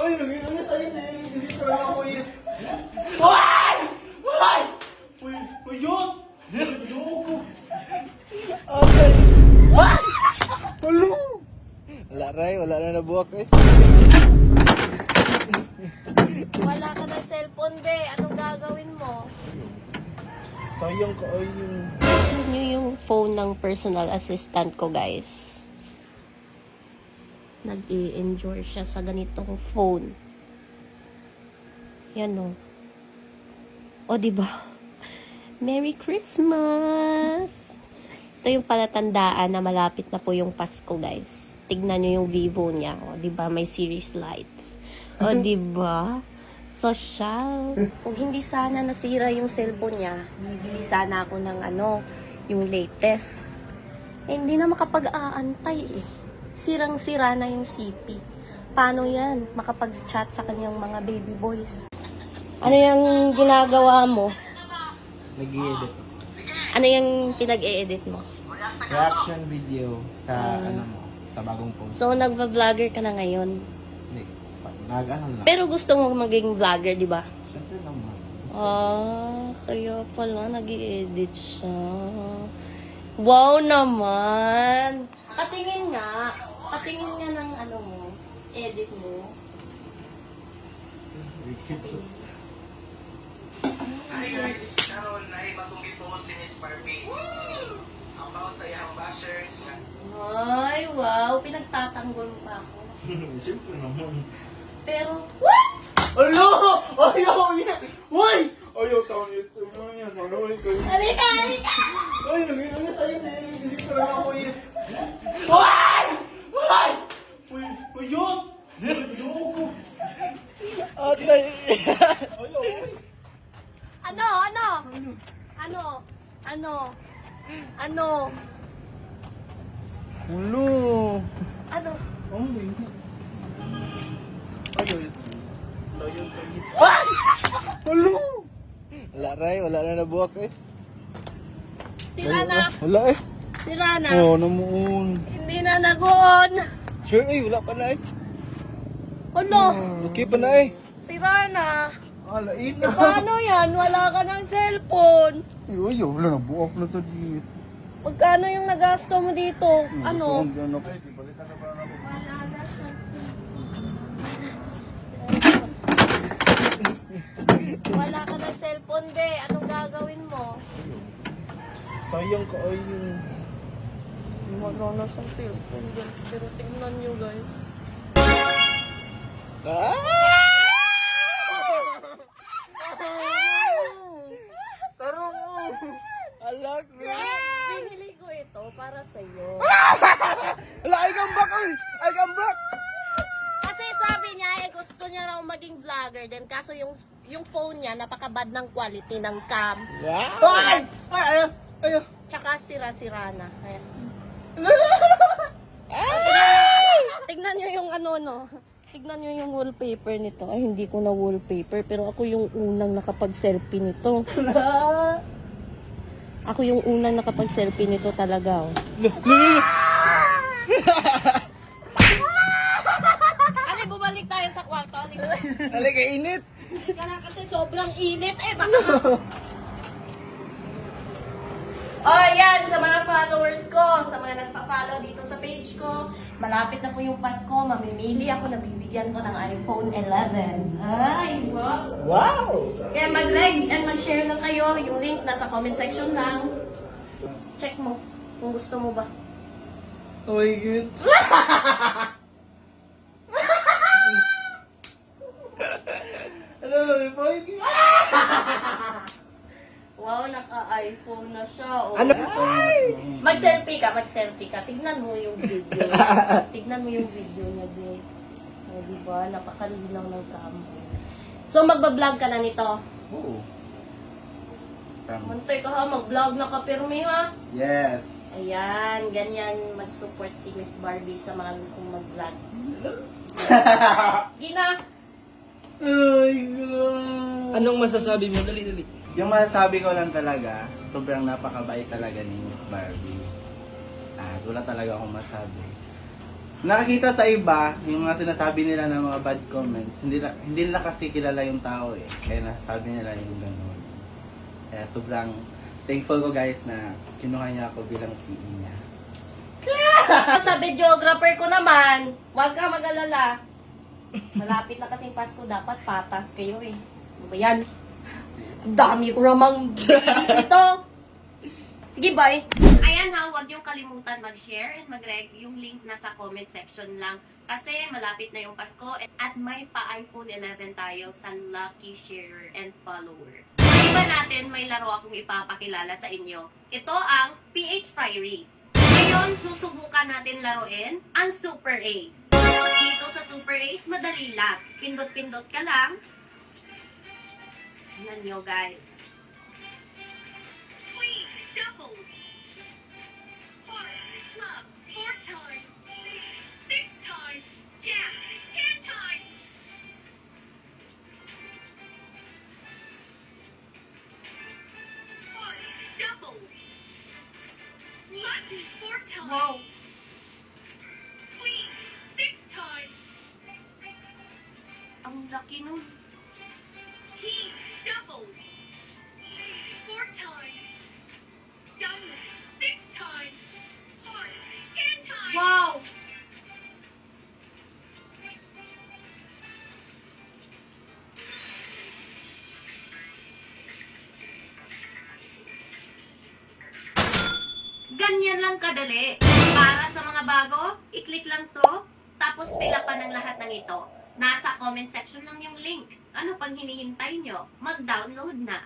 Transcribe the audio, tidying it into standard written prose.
Ay, nangyayari na sa'yo na. Hindi ko lang ako yun. Hoy! Hoy! Uy, yun! Ayoko. Okay. Ah! Hello! Wala ray, wala na nabuwak eh. Wala ka ng cellphone, be. Anong gagawin mo? Sayang ka ay yung... Tignan nyo yung phone ng personal assistant ko, guys. Nag-i-enjoy siya sa ganitong phone. Yan, o. O, diba? Merry Christmas! Ito yung palatandaan na malapit na po yung Pasko, guys. Tignan nyo yung Vivo niya. O, diba? May series lights. O, diba? Social. Kung hindi sana nasira yung cellphone niya, bibili sana ako ng yung latest. Eh, hindi na makapag-aantay eh. Sirang-sira na yung CP. Paano yan? Makapag-chat sa kanyang mga baby boys. Ano yung ginagawa mo? Nag-i-edit. Ano yung pinag-e-edit mo? Reaction video sa sa bagong post. So, nagva-vlogger ka na ngayon. Hindi. Nag-ano lang. Pero gusto mo maging vlogger, di ba? Siyempre naman. Kaya pala nag-i-edit siya. Wow naman! Patingin nga. Patingin nga ng mo. Edit mo. Hi guys, karon na ibatunggit po si Miss Barbie. About sa iyang bashers. Ay, wow. Pinagtatanggol pa ako. Siyempre naman. Pero, what? Alo! Ayaw yan! Uy! Ayaw taon ito. Ano yan? Ano yan? Halika, halika! Ay, nangyayari na sa'yo na. Hindi ko lang ako yun. Hoy! Hoy! Uy, yun! Ayoko. Atay. Ayaw. Ano? Ulo. Ano? Oh my God. Ayaw yun. Ayaw. Ulo. Wala ray, wala na nabuwak eh. Sira na. Wala eh. Sira na. Oo, namuon. Hindi na naguon. Sure eh, wala pa na eh. Ano? Okay pa na eh. Sira na. Alain na. Paano yan? Wala ka ng cellphone. Ayaw, wala nabuwak na sa diet. Magkano yung nagasto mo dito? Ano? Wala ka ng cellphone, be. Anong gagawin mo? Sayang ka ay yung... Wala na sa cellphone, guys. Pero tingnan nyo, guys. Tarong mo! Alag na! Binili ko ito para sa'yo. Ala, ay gambak ay! Ay gambak! Kasi sabi niya, gusto niya raw maging vlogger din. Kaso yung phone niya, napakabad ng quality ng cam. Wow! Ay! Ay! Ayaw! Ayaw! Tsaka sira-sira na. Ayan. Tignan nyo yung Tignan nyo yung wallpaper nito. Ay, hindi ko na wallpaper. Pero ako yung unang nakapag-selfie nito. Ako yung unang nakapag-selfie nito talaga. Oh. Ali, bumalik tayo sa kwarto. Alay, kainit! Halika na kasi sobrang init eh. Baka... Oh, yan, sa mga followers ko, sa mga nagpa-follow dito sa page ko, malapit na po yung Pasko, mamimili ako, nabibigyan ko ng iPhone 11. Ay, wow! Wow! Kaya mag-like and mag-share na kayo, yung link nasa comment section lang. Check mo, kung gusto mo ba. Oh my God! Ano na, may point? Wow, naka-iPhone na siya. Oh. Ano? Mag-selfie ka. Tignan mo yung video. Tignan mo yung video niya, babe. O, diba? Napakalinaw ng cam. So, magbablog ka na nito. Oo. Mantay ka ha, mag-vlog na ka, Pirmi ha. Yes! Ayan, ganyan mag-support si Miss Barbie sa mga gustong mag-vlog. Gina! Ay, God! Anong masasabi mo? Dali. Yung masasabi ko lang talaga, sobrang napakabait talaga ni Miss Barbie. Wala talaga akong masabi. nakakita sa iba, yung mga sinasabi nila ng mga bad comments, hindi nila kasi kilala yung tao eh. Kaya nasabi nila yung gano'n. Kaya sobrang thankful ko guys na kinuha niya ako bilang PE niya. Sa videographer ko naman, huwag ka mag-alala. Malapit na kasing Pasko, dapat patas kayo eh. Ano ba yan? Ang dami ko namang babies ito. Sige, bye. Ayan ha, huwag niyong kalimutan mag-share and mag-reg. Yung link nasa comment section lang. Kasi malapit na yung Pasko at may pa-iPhone 11 tayo sa lucky sharer and follower. Iba natin, may laro akong ipapakilala sa inyo. Ito ang PH Priory. Ngayon, susubukan natin laruin ang Super Ace. Dito sa Super Ace, madali lang. Pindot-pindot ka lang. Tingnan nyo, guys. Queen, doubles. Heart, club, 4 times. 6 times. Jack, 10 times. Heart, doubles. Lucky, 4 times. Wow. Queen, 6 times. Ang laki nun. King, doubles. 4 times. Diamond, 6 times. Heart, 10 times. Wow! Ganyan lang kadali. Para sa mga bago, i-click lang to, tapos fill up pa ng lahat ng ito. Nasa comment section lang yung link. Ano pang hinihintay nyo? Mag-download na.